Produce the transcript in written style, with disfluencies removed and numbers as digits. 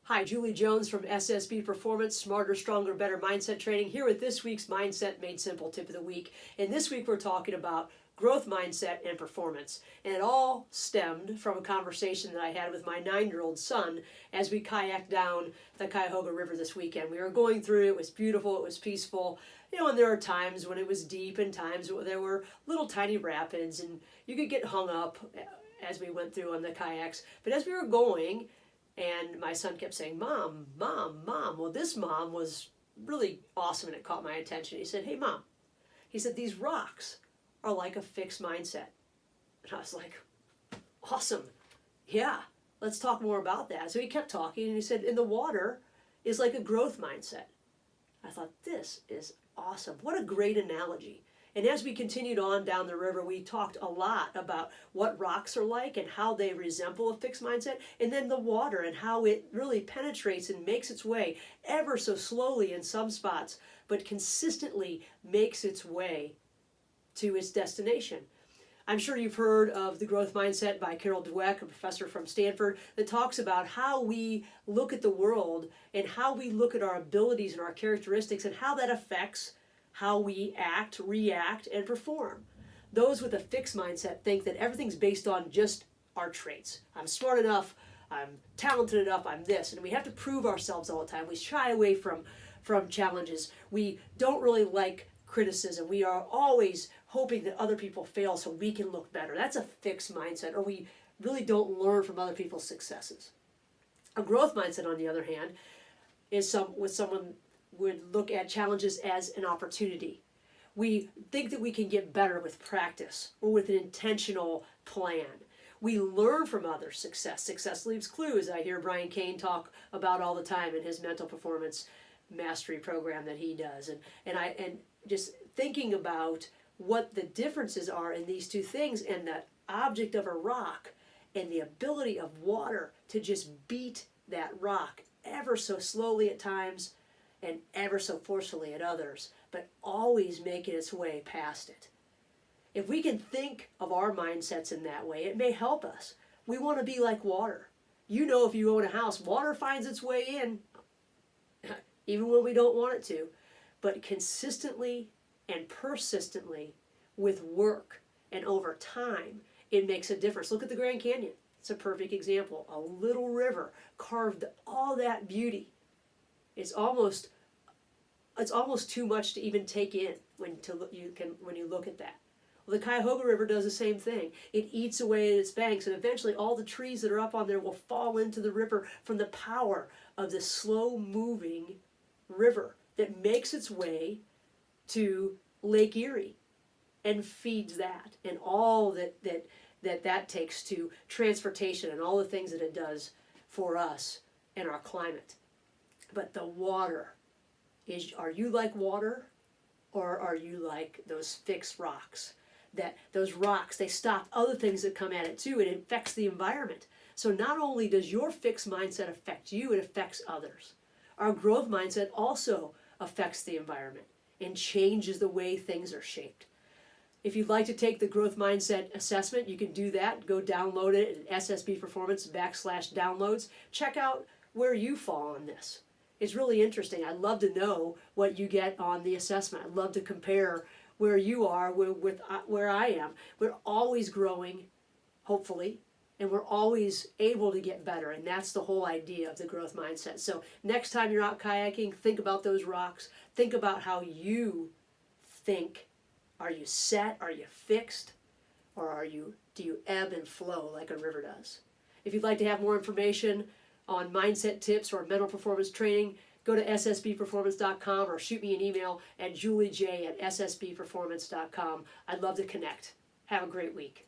Hi, Julie Jones from SSB Performance, Smarter, Stronger, Better Mindset Training, here with this week's Mindset Made Simple Tip of the Week. And this week we're talking about growth mindset and performance. And it all stemmed from a conversation that I had with my 9-year-old son as we kayaked down the Cuyahoga River this weekend. We were going through, it was beautiful, it was peaceful, and there are times when it was deep and times when there were little tiny rapids and you could get hung up as we went through on the kayaks. But as we were going, and my son kept saying, "Mom, Mom, Mom." Well, this mom was really awesome and it caught my attention. He said, "Hey, Mom," he said, "these rocks are like a fixed mindset." And I was like, awesome. Yeah, let's talk more about that. So he kept talking and he said, "And the water is like a growth mindset." I thought, this is awesome. What a great analogy. And as we continued on down the river, we talked a lot about what rocks are like and how they resemble a fixed mindset, and then the water and how it really penetrates and makes its way ever so slowly in some spots, but consistently makes its way to its destination. I'm sure you've heard of the growth mindset by Carol Dweck, a professor from Stanford, that talks about how we look at the world and how we look at our abilities and our characteristics and how that affects how we act, react, and perform. Those with a fixed mindset think that everything's based on just our traits. I'm smart enough, I'm talented enough, I'm this. And we have to prove ourselves all the time. We shy away from challenges. We don't really like criticism. We are always hoping that other people fail so we can look better. That's a fixed mindset, or we really don't learn from other people's successes. A growth mindset, on the other hand, is someone would look at challenges as an opportunity. We think that we can get better with practice or with an intentional plan. We learn from others' success. Success leaves clues. I hear Brian Cain talk about all the time in his mental performance mastery program that he does. And just thinking about what the differences are in these two things, and the object of a rock and the ability of water to just beat that rock ever so slowly at times and ever so forcefully at others, but always making its way past it. If we can think of our mindsets in that way, it may help us. We want to be like water. If you own a house, water finds its way in, even when we don't want it to, but consistently and persistently with work and over time, it makes a difference. Look at the Grand Canyon. It's a perfect example. A little river carved all that beauty. It's almost too much to even take in when you look at that. Well, the Cuyahoga River does the same thing. It eats away at its banks, and eventually all the trees that are up on there will fall into the river from the power of this slow-moving river that makes its way to Lake Erie and feeds that, and all that takes to transportation and all the things that it does for us and our climate. But the water are you like water, or are you like those fixed rocks? That those rocks, they stop other things that come at it too. It affects the environment. So not only does your fixed mindset affect you, it affects others. Our growth mindset also affects the environment and changes the way things are shaped. If you'd like to take the growth mindset assessment, you can do that. Go download it at SSB Performance /downloads. Check out where you fall on this. It's really interesting. I'd love to know what you get on the assessment. I'd love to compare where you are with where I am. We're always growing, hopefully, and we're always able to get better, and that's the whole idea of the growth mindset. So next time you're out kayaking, think about those rocks. Think about how you think. Are you set? Are you fixed? Or do you ebb and flow like a river does? If you'd like to have more information on mindset tips or mental performance training, go to ssbperformance.com or shoot me an email at juliej@ssbperformance.com. I'd love to connect. Have a great week.